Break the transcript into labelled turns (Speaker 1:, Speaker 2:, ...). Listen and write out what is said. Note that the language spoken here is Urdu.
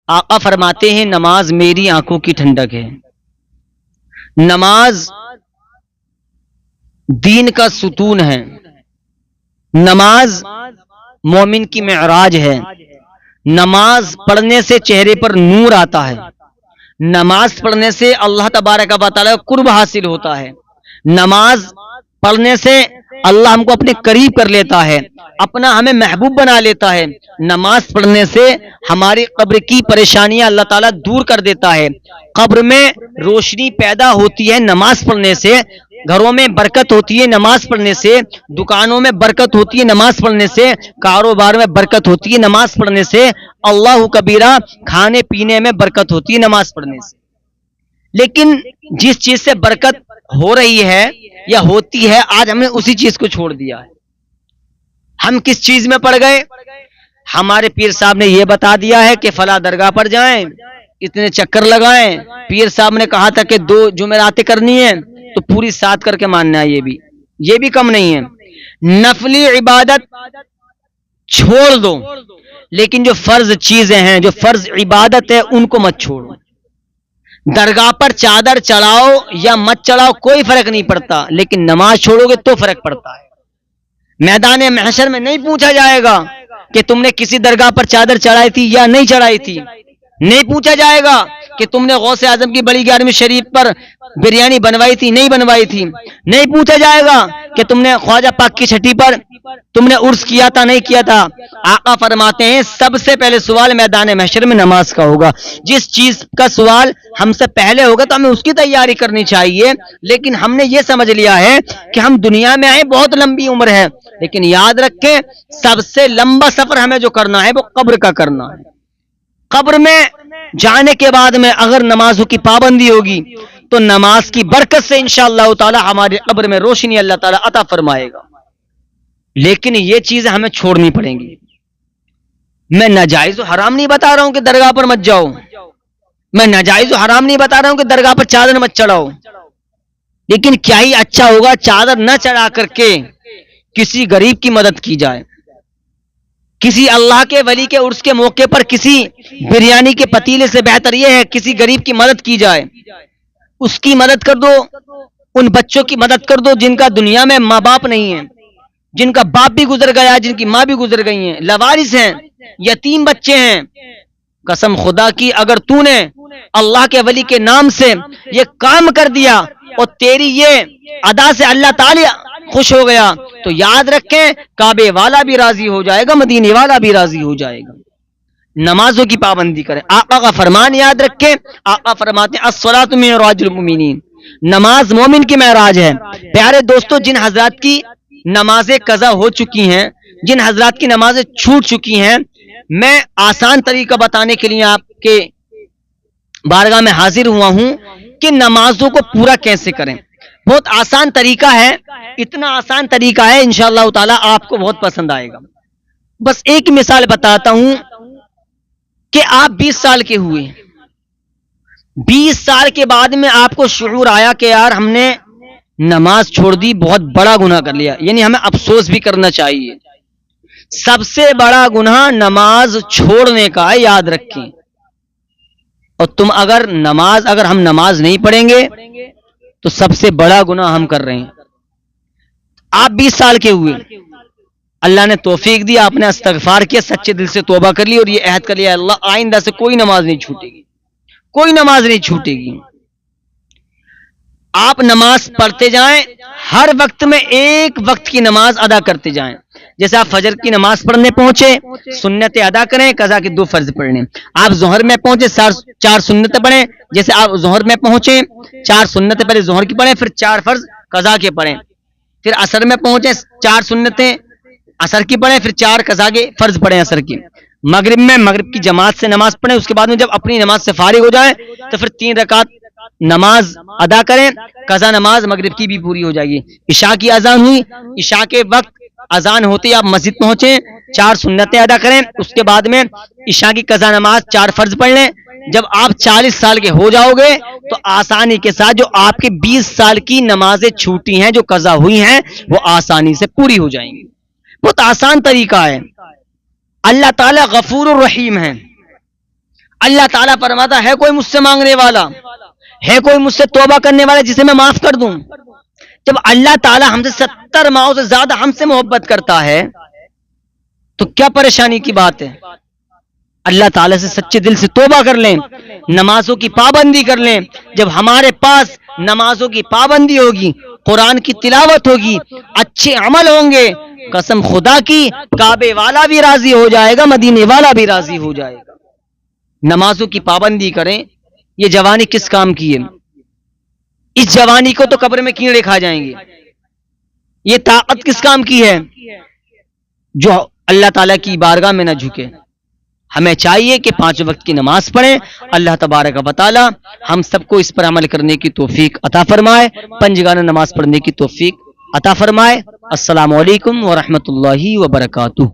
Speaker 1: آقا فرماتے ہیں نماز میری آنکھوں کی ٹھنڈک ہے، نماز دین کا ستون ہے، نماز مومن کی معراج ہے، نماز پڑھنے سے چہرے پر نور آتا ہے، نماز پڑھنے سے اللہ تبارک و تعالی قرب حاصل ہوتا ہے، نماز پڑھنے سے اللہ ہم کو اپنے قریب کر لیتا ہے، اپنا ہمیں محبوب بنا لیتا ہے، نماز پڑھنے سے ہماری قبر کی پریشانیاں اللہ تعالیٰ دور کر دیتا ہے، قبر میں روشنی پیدا ہوتی ہے نماز پڑھنے سے، گھروں میں برکت ہوتی ہے نماز پڑھنے سے، دکانوں میں برکت ہوتی ہے نماز پڑھنے سے، کاروبار میں برکت ہوتی ہے نماز پڑھنے سے، اللہ کبیرہ کھانے پینے میں برکت ہوتی ہے نماز پڑھنے سے۔ لیکن جس چیز سے برکت ہو رہی ہے یا ہوتی ہے، آج ہم نے اسی چیز کو چھوڑ دیا ہے۔ ہم کس چیز میں پڑ گئے؟ ہمارے پیر صاحب نے یہ بتا دیا ہے کہ فلاں درگاہ پر جائیں، اتنے چکر لگائیں، پیر صاحب نے کہا تھا کہ 2 جمعراتیں کرنی ہیں تو پوری 7 کر کے ماننا ہے، یہ بھی کم نہیں ہے۔ نفلی عبادت چھوڑ دو، لیکن جو فرض چیزیں ہیں، جو فرض عبادت ہے، ان کو مت چھوڑو۔ درگاہ پر چادر چڑھاؤ یا مت چڑھاؤ کوئی فرق نہیں پڑتا، لیکن نماز چھوڑو گے تو فرق پڑتا ہے۔ میدان محشر میں نہیں پوچھا جائے گا کہ تم نے کسی درگاہ پر چادر چڑھائی تھی یا نہیں چڑھائی تھی، نہیں پوچھا جائے گا کہ تم نے غوث اعظم کی بڑی 11ویں شریف پر بریانی بنوائی تھی نہیں بنوائی تھی، نہیں پوچھا جائے گا کہ تم نے خواجہ پاک کی چھٹی پر تم نے عرس کیا تھا نہیں کیا تھا۔ آقا فرماتے ہیں سب سے پہلے سوال میدان محشر میں نماز کا ہوگا۔ جس چیز کا سوال ہم سے پہلے ہوگا تو ہمیں اس کی تیاری کرنی چاہیے، لیکن ہم نے یہ سمجھ لیا ہے کہ ہم دنیا میں آئے بہت لمبی عمر ہے، لیکن یاد رکھیں سب سے لمبا سفر ہمیں جو کرنا ہے وہ قبر کا کرنا ہے۔ قبر میں جانے کے بعد میں اگر نمازوں کی پابندی ہوگی تو نماز کی برکت سے انشاءاللہ تعالی ہماری قبر میں روشنی اللہ تعالی عطا فرمائے گا، لیکن یہ چیزیں ہمیں چھوڑنی پڑیں گی۔ میں ناجائز و حرام نہیں بتا رہا ہوں کہ درگاہ پر مت جاؤ، میں ناجائز و حرام نہیں بتا رہا ہوں کہ درگاہ پر چادر مت چڑھاؤ، لیکن کیا ہی اچھا ہوگا چادر نہ چڑھا کر کے کسی غریب کی مدد کی جائے، کسی اللہ کے ولی کے عرس کے موقع پر کسی بریانی کے پتیلے سے بہتر یہ ہے کسی غریب کی مدد کی جائے، اس کی مدد کر دو، ان بچوں کی مدد کر دو جن کا دنیا میں ماں باپ نہیں ہے، جن کا باپ بھی گزر گیا، جن کی ماں بھی گزر گئی ہیں، لاوارث ہیں، یتیم بچے ہیں۔ قسم خدا کی اگر تو نے اللہ کے ولی کے نام سے یہ کام کر دیا اور تیری یہ ادا سے اللہ تعالی خوش ہو گیا تو یاد رکھیں کعبے والا بھی راضی ہو جائے گا، مدینے والا بھی راضی ہو جائے گا۔ نمازوں کی پابندی کریں، آقا کا فرمان یاد رکھیں، آقا فرماتے ہیں الصلاۃ معراج المؤمنین، نماز مومن کی معراج ہے۔ پیارے دوستو، جن حضرات کی نمازیں قضا ہو چکی ہیں، جن حضرات کی نمازیں چھوٹ چکی ہیں، میں آسان طریقہ بتانے کے لیے آپ کے بارگاہ میں حاضر ہوا ہوں کہ نمازوں کو پورا کیسے کریں۔ بہت آسان طریقہ ہے، اتنا آسان طریقہ ہے انشاءاللہ تعالی آپ کو بہت پسند آئے گا۔ بس ایک مثال بتاتا ہوں کہ آپ 20 سال کے ہوئے، 20 سال کے بعد میں آپ کو شعور آیا کہ یار ہم نے نماز چھوڑ دی، بہت بڑا گناہ کر لیا، یعنی ہمیں افسوس بھی کرنا چاہیے۔ سب سے بڑا گناہ نماز چھوڑنے کا ہے، یاد رکھیں۔ اور اگر ہم نماز نہیں پڑھیں گے تو سب سے بڑا گناہ ہم کر رہے ہیں۔ آپ 20 سال کے ہوئے، اللہ نے توفیق دی، آپ نے استغفار کیا، سچے دل سے توبہ کر لی اور یہ عہد کر لیا اللہ آئندہ سے کوئی نماز نہیں چھوٹے گی، کوئی نماز نہیں چھوٹے گی۔ آپ نماز پڑھتے جائیں، ہر وقت میں ایک وقت کی نماز ادا کرتے جائیں۔ جیسے آپ فجر کی نماز پڑھنے پہنچے، سنتیں ادا کریں، قضا کے 2 فرض پڑھنے۔ آپ ظہر میں پہنچے، 4 سنتیں پڑھیں، جیسے آپ ظہر میں پہنچے 4 سنتیں پہلے ظہر کی پڑھیں، پھر 4 فرض قضا کے پڑھیں۔ پھر عصر میں پہنچے، 4 سنتیں عصر کی پڑھیں، پھر 4 قضا کے فرض پڑھیں عصر کی۔ مغرب میں مغرب کی جماعت سے نماز پڑھیں، اس کے بعد میں جب اپنی نماز سے فارغ ہو جائیں تو پھر 3 رکعت نماز ادا کریں، قضا نماز مغرب کی بھی پوری ہو جائے گی۔ عشاء کی اذان ہوئی، عشاء کے وقت اذان ہوتی آپ مسجد پہنچیں، 4 سنتیں ادا کریں، اس کے بعد میں عشاء کی قضا نماز 4 فرض پڑھ لیں۔ جب آپ 40 سال کے ہو جاؤ گے تو آسانی کے ساتھ جو آپ کے 20 سال کی نمازیں چھوٹی ہیں، جو قضا ہوئی ہیں، وہ آسانی سے پوری ہو جائیں گی۔ بہت آسان طریقہ ہے۔ اللہ تعالی غفور الرحیم ہے، اللہ تعالیٰ فرماتا ہے کوئی مجھ سے مانگنے والا ہے، کوئی مجھ سے توبہ کرنے والا جسے میں معاف کر دوں. جب اللہ تعالیٰ ہم سے 70 ماؤں سے زیادہ ہم سے محبت کرتا ہے تو کیا پریشانی کی بات ہے؟ اللہ تعالیٰ سے سچے دل سے توبہ کر لیں، نمازوں کی پابندی کر لیں. جب ہمارے پاس نمازوں کی پابندی ہوگی، قرآن کی تلاوت ہوگی، اچھے عمل ہوں گے، قسم خدا کی کعبے والا بھی راضی ہو جائے گا، مدینے والا بھی راضی ہو جائے گا. نمازوں کی پابندی کریں. یہ جوانی کس کام کی ہے؟ اس جوانی کو تو قبر میں کیڑے کھا جائیں گے. یہ طاقت کس کام کی ہے؟ جو اللہ تعالیٰ کی بارگاہ میں نہ جھکے. ہمیں چاہیے کہ 5 وقت کی نماز پڑھیں. اللہ تبارک و تعالی ہم سب کو اس پر عمل کرنے کی توفیق عطا فرمائے، پنجگانہ نماز پڑھنے کی توفیق عطا فرمائے. السلام علیکم ورحمۃ اللہ وبرکاتہ.